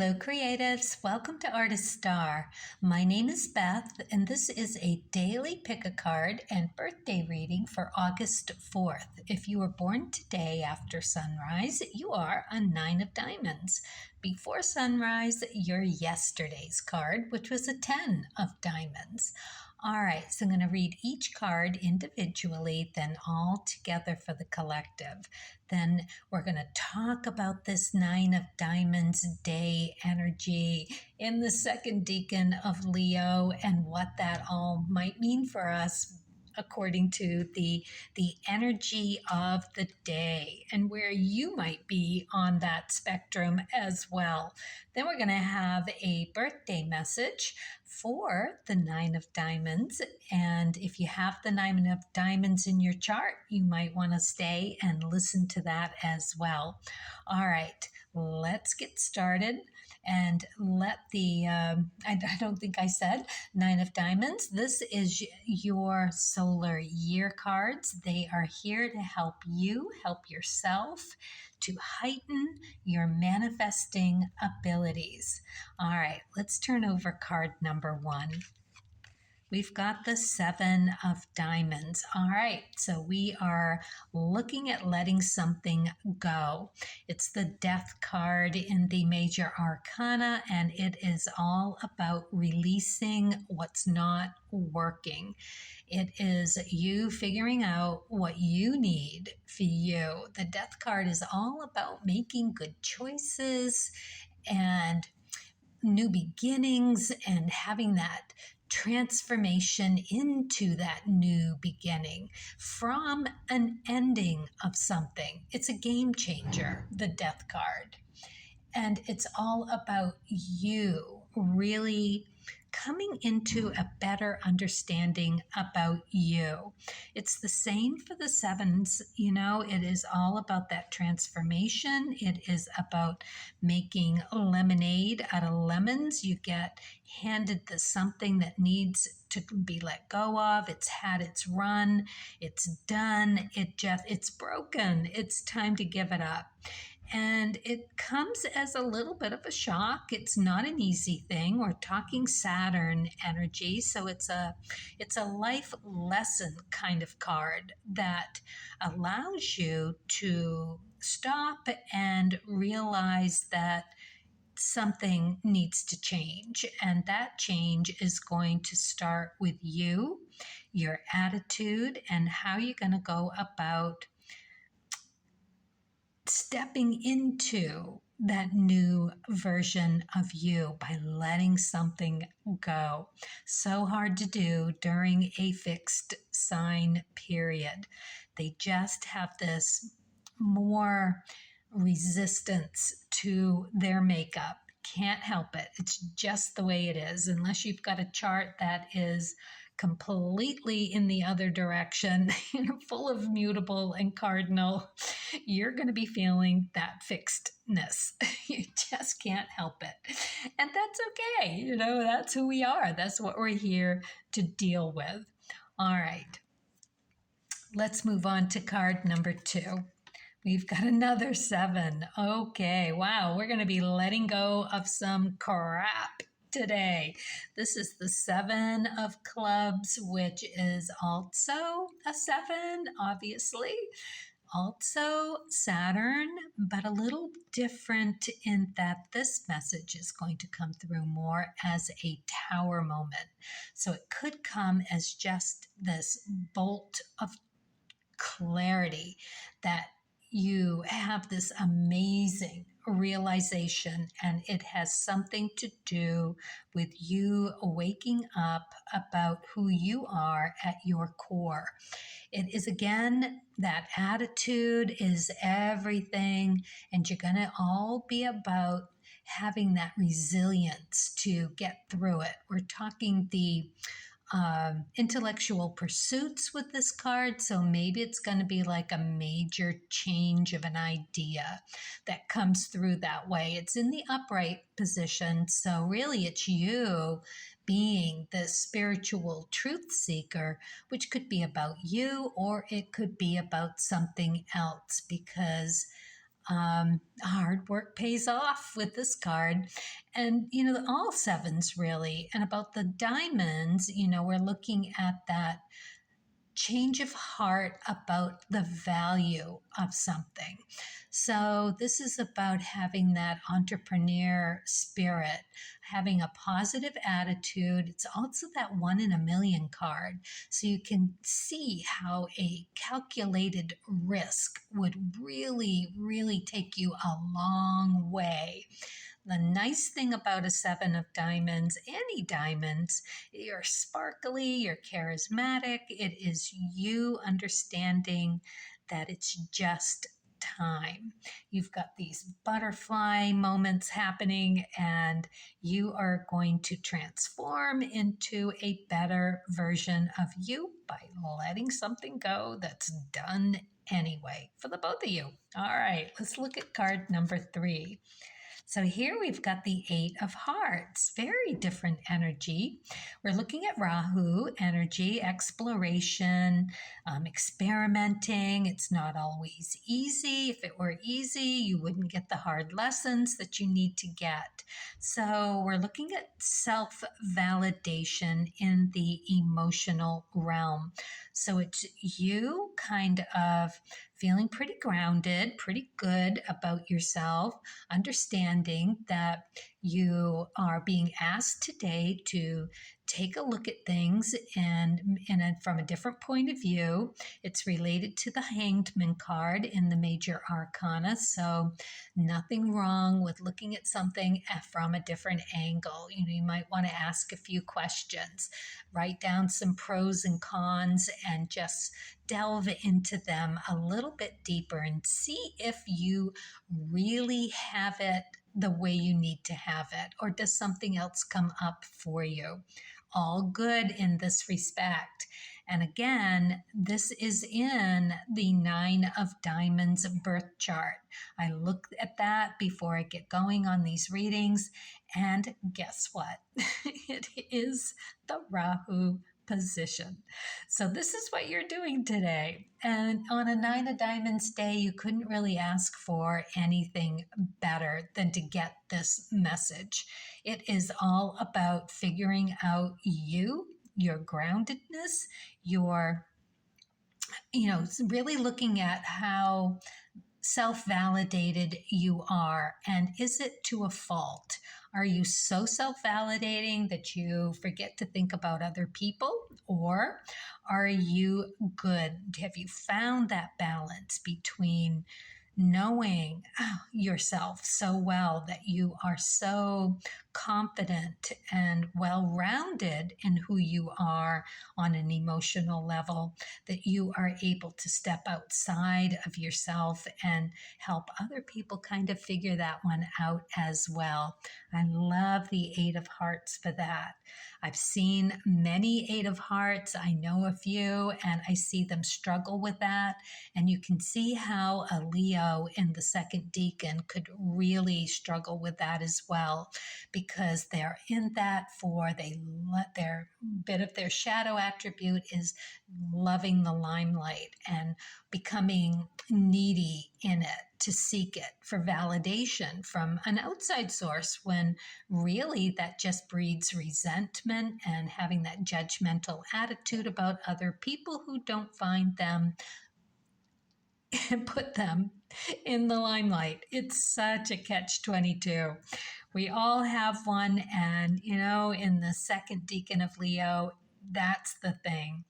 Hello creatives, welcome to Artist Star. My name is Beth and this is a daily pick a card and birthday reading for August 4th. If you were born today after sunrise, you are a 9 of diamonds. Before sunrise, you're yesterday's card, which was a 10 of diamonds. All right, so I'm going to read each card individually, then all together for the collective. Then we're going to talk about this 9 of diamonds day energy in the second decan of Leo and what that all might mean for us according to the energy of the day and where you might be on that spectrum as well. Then we're going to have a birthday message for the 9 of diamonds. And if you have the 9 of diamonds in your chart, you might want to stay and listen to that as well. All right, let's get started. And let the, I don't think I said 9 of diamonds. This is your solar year cards. They are here to help you, help yourself, to heighten your manifesting abilities. All right, let's turn over card number 1. We've got the 7 of diamonds. All right, so we are looking at letting something go. It's the death card in the major arcana, and it is all about releasing what's not working. It is you figuring out what you need for you. The death card is all about making good choices and new beginnings and having that transformation into that new beginning from an ending of something. It's a game changer, the death card. And it's all about you really coming into a better understanding about you. It's the same for the 7s, you know, it is all about that transformation. It is about making lemonade out of lemons. You get handed something that needs to be let go of. It's had its run. It's done. It's broken. It's time to give it up. And it comes as a little bit of a shock. It's not an easy thing. We're talking Saturn energy, so it's a life lesson kind of card that allows you to stop and realize that something needs to change, and that change is going to start with you, your attitude, and how you're going to go about stepping into that new version of you by letting something go. So hard to do during a fixed sign period. They just have this more resistance to their makeup. Can't help it. It's just the way it is. Unless you've got a chart that is completely in the other direction, full of mutable and cardinal, you're going to be feeling that fixedness. You just can't help it. And that's okay. You know, that's who we are. That's what we're here to deal with. All right. Let's move on to card number 2. We've got another 7. Okay, wow, we're going to be letting go of some crap today. This is the 7 of clubs, which is also a 7, obviously. Also Saturn, but a little different in that this message is going to come through more as a tower moment. So it could come as just this bolt of clarity that you have this amazing realization, and it has something to do with you waking up about who you are at your core. It is, again, that attitude is everything, and you're going to all be about having that resilience to get through it. We're talking the intellectual pursuits with this card, so maybe it's going to be like a major change of an idea that comes through that way. It's in the upright position, so really it's you being the spiritual truth seeker, which could be about you or it could be about something else, because Hard work pays off with this card. And, all sevens really. And about the diamonds, we're looking at that change of heart about the value of something. So, this is about having that entrepreneur spirit, having a positive attitude. It's also that 1 in a million card. So, you can see how a calculated risk would really, really take you a long way. The nice thing about a 7 of diamonds, any diamonds, you're sparkly, you're charismatic. It is you understanding that it's just time. You've got these butterfly moments happening, and you are going to transform into a better version of you by letting something go that's done anyway for the both of you. All right, let's look at card number 3. So here we've got the 8 of Hearts, very different energy. We're looking at Rahu energy, exploration, experimenting. It's not always easy. If it were easy, you wouldn't get the hard lessons that you need to get. So we're looking at self-validation in the emotional realm. So it's you kind of feeling pretty grounded, pretty good about yourself, understanding that you are being asked today to take a look at things and from a different point of view. It's related to the Hanged Man card in the major arcana, so nothing wrong with looking at something from a different angle. You might want to ask a few questions, write down some pros and cons, and just delve into them a little bit deeper and see if you really have it the way you need to have it, or does something else come up for you? All good in this respect. And again, this is in the 9 of Diamonds birth chart. I look at that before I get going on these readings, and guess what? It is the Rahu position. So this is what you're doing today. And on a 9 of Diamonds day, you couldn't really ask for anything better than to get this message. It is all about figuring out you, your groundedness, your, really looking at how self-validated you are, and is it to a fault? Are you so self-validating that you forget to think about other people, or are you good? Have you found that balance between knowing yourself so well that you are so confident and well-rounded in who you are on an emotional level that you are able to step outside of yourself and help other people kind of figure that one out as well? I love the 8 of Hearts for that. I've seen many 8 of Hearts. I know a few, and I see them struggle with that. And you can see how a Leo in the second decan could really struggle with that as well, because they're in that for they let their bit of their shadow attribute is loving the limelight and becoming needy in it, to seek it for validation from an outside source, when really that just breeds resentment and having that judgmental attitude about other people who don't find them and put them in the limelight. It's such a catch-22. We all have one, and in the second decan of Leo, that's the thing.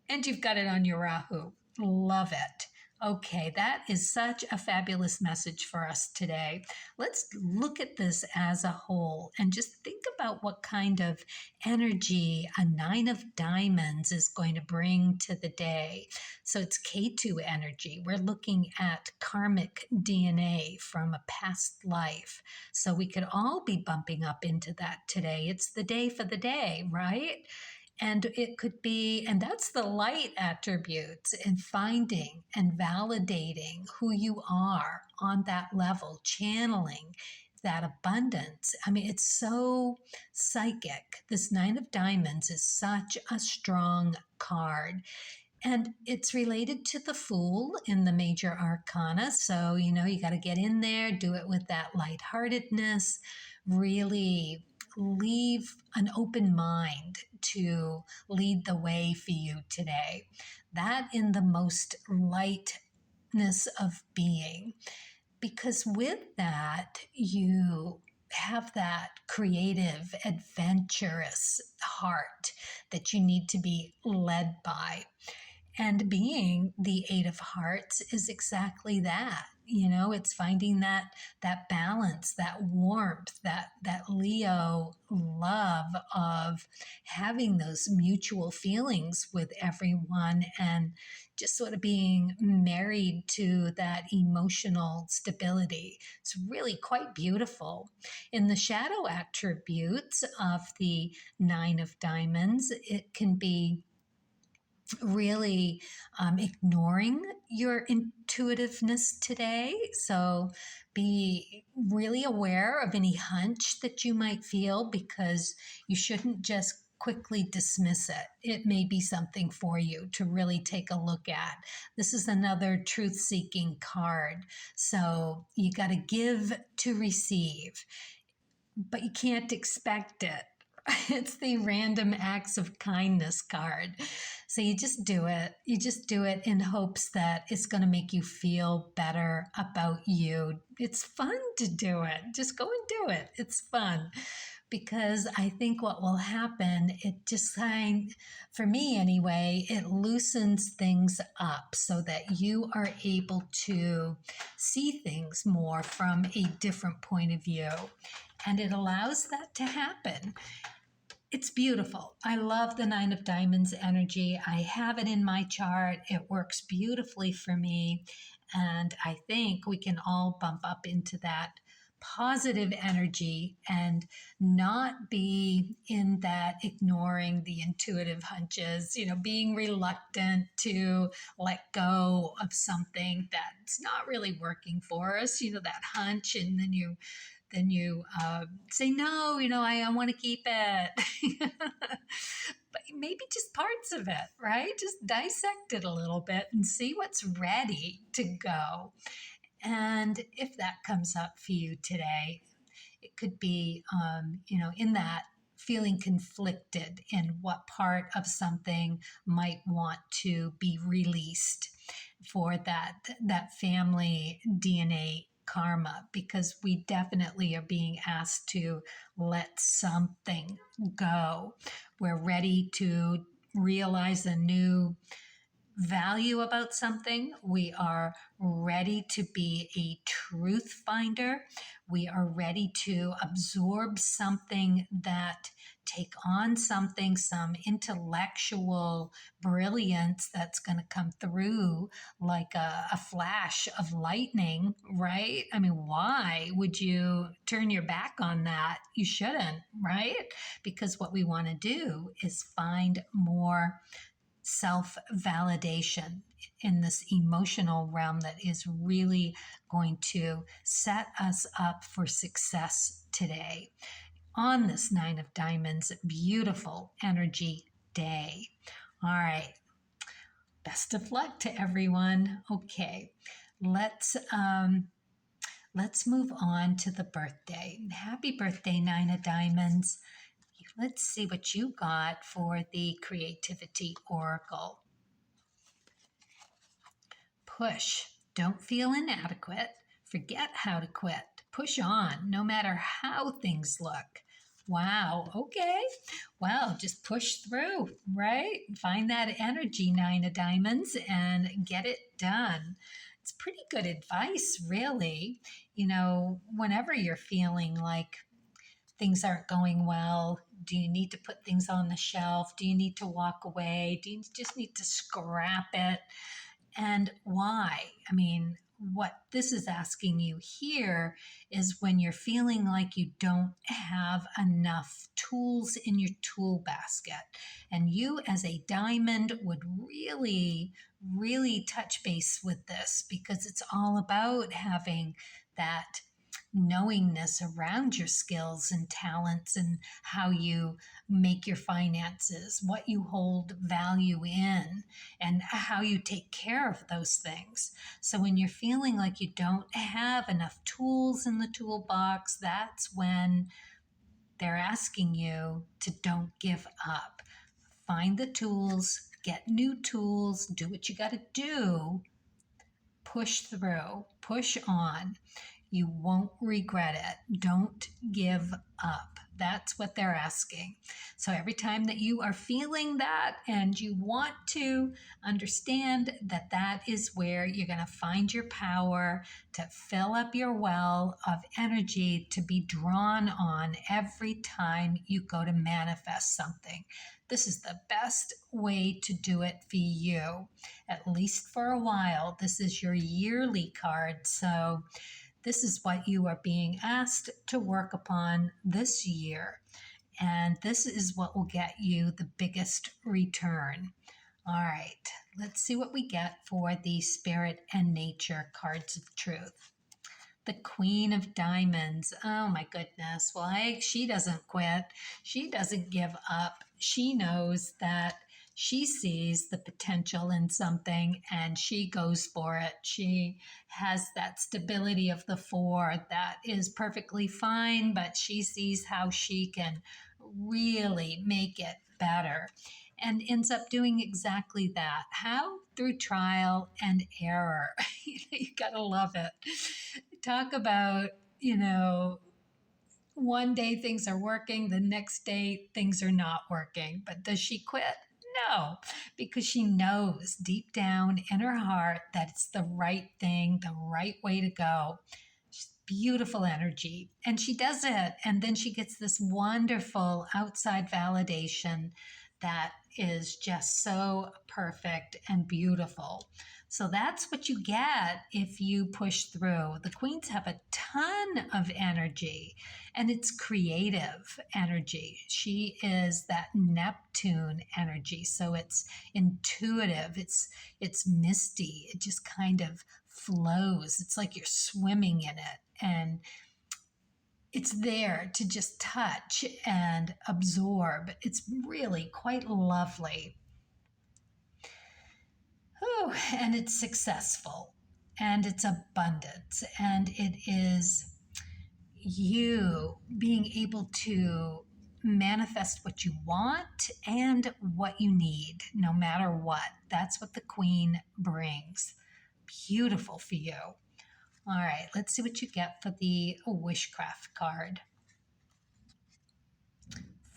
And you've got it on your Rahu. Love it. Okay, that is such a fabulous message for us today. Let's look at this as a whole and just think about what kind of energy a 9 of Diamonds is going to bring to the day. So it's K2 energy. We're looking at karmic DNA from a past life. So we could all be bumping up into that today. It's the day for the day, right? And it could be, and that's the light attributes, and finding and validating who you are on that level, channeling that abundance. I mean, it's so psychic. This 9 of Diamonds is such a strong card. And it's related to the Fool in the major arcana. So, you got to get in there, do it with that lightheartedness, really leave an open mind to lead the way for you today. That in the most lightness of being. Because with that, you have that creative, adventurous heart that you need to be led by. And being the Eight of Hearts is exactly that. It's finding that balance, that warmth, that Leo love of having those mutual feelings with everyone and just sort of being married to that emotional stability. It's really quite beautiful. In the shadow attributes of the Nine of Diamonds, it can be really ignoring your intuitiveness today. So be really aware of any hunch that you might feel, because you shouldn't just quickly dismiss it. It may be something for you to really take a look at. This is another truth-seeking card. So you got to give to receive, but you can't expect it. It's the random acts of kindness card. So you just do it. You just do it in hopes that it's going to make you feel better about you. It's fun to do it. Just go and do it. It's fun. Because I think what will happen, it just for me anyway, it loosens things up so that you are able to see things more from a different point of view. And it allows that to happen. It's beautiful. I love the Nine of Diamonds energy. I have it in my chart. It works beautifully for me. And I think we can all bump up into that positive energy and not be in that ignoring the intuitive hunches, being reluctant to let go of something that's not really working for us, that hunch, and then you say, no, I want to keep it. But maybe just parts of it, right? Just dissect it a little bit and see what's ready to go. And if that comes up for you today, it could be, in that feeling conflicted in what part of something might want to be released for that family DNA karma, because we definitely are being asked to let something go. We're ready to realize a new value about something. We are ready to be a truth finder. We are ready to absorb something, that take on something, some intellectual brilliance that's going to come through like a flash of lightning, right? I mean, why would you turn your back on that? You shouldn't, right? Because what we want to do is find more self-validation in this emotional realm that is really going to set us up for success today on this Nine of Diamonds beautiful energy day. All right, best of luck to everyone. Okay, let's move on to the birthday. Happy birthday, Nine of Diamonds. Let's see what you got for the Creativity Oracle. Push. Don't feel inadequate. Forget how to quit. Push on, no matter how things look. Wow, okay. Well, just push through, right? Find that energy, Nine of Diamonds, and get it done. It's pretty good advice, really. Whenever you're feeling like things aren't going well, do you need to put things on the shelf? Do you need to walk away? Do you just need to scrap it? And why? I mean, what this is asking you here is when you're feeling like you don't have enough tools in your tool basket, and you as a diamond would really, really touch base with this, because it's all about having that knowingness around your skills and talents and how you make your finances, what you hold value in, and how you take care of those things. So when you're feeling like you don't have enough tools in the toolbox, that's when they're asking you to don't give up. Find the tools, get new tools, do what you got to do, push through, push on. You won't regret it. Don't give up. That's what they're asking. So every time that you are feeling that and you want to understand that that is where you're going to find your power to fill up your well of energy to be drawn on every time you go to manifest something. This is the best way to do it for you, at least for a while. This is your yearly card. So this is what you are being asked to work upon this year. And this is what will get you the biggest return. All right, let's see what we get for the Spirit and Nature cards of truth. The Queen of Diamonds. Oh my goodness. Well, she doesn't quit. She doesn't give up. She knows that she sees the potential in something and she goes for it. She has that stability of the 4 that is perfectly fine, but she sees how she can really make it better and ends up doing exactly that. How? Through trial and error. You gotta love it. Talk about, one day things are working, the next day things are not working. But does she quit? No, because she knows deep down in her heart that it's the right thing, the right way to go. She's beautiful energy. And she does it. And then she gets this wonderful outside validation that is just so perfect and beautiful. So that's what you get if you push through. The queens have a ton of energy, and it's creative energy. She is that Neptune energy, so it's intuitive, it's misty, it just kind of flows. It's like you're swimming in it, and it's there to just touch and absorb. It's really quite lovely. Oh, and it's successful, and it's abundant, and it is you being able to manifest what you want and what you need, no matter what. That's what the Queen brings. Beautiful for you. All right, let's see what you get for the Wishcraft card.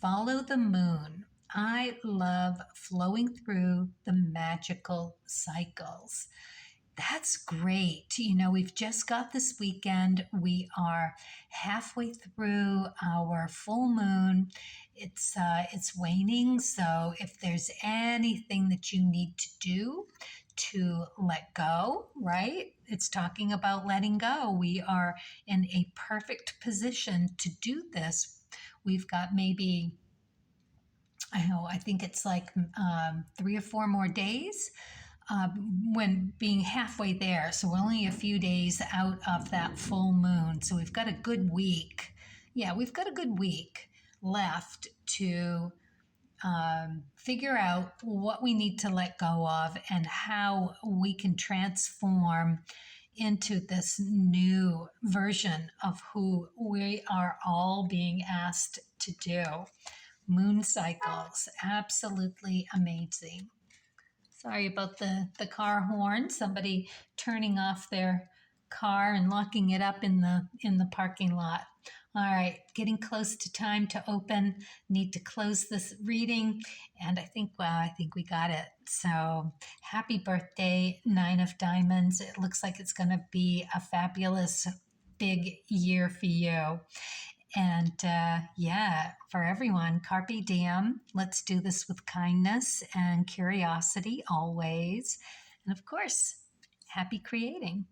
Follow the moon. I love flowing through the magical cycles. That's great. We've just got this weekend. We are halfway through our full moon. It's waning, so if there's anything that you need to do to let go, right? It's talking about letting go. We are in a perfect position to do this. We've got maybe, I think it's like 3 or 4 more days when being halfway there. So we're only a few days out of that full moon. So we've got a good week. Yeah, we've got a good week left to figure out what we need to let go of and how we can transform into this new version of who we are all being asked to do. Moon cycles, absolutely amazing. Sorry about the car horn. Somebody turning off their car and locking it up in the parking lot. All right, getting close to time to open. Need to close this reading, and I think we got it. So happy birthday, 9 of Diamonds. It looks like it's going to be a fabulous big year for you. And for everyone, carpe diem. Let's do this with kindness and curiosity always. And of course, happy creating.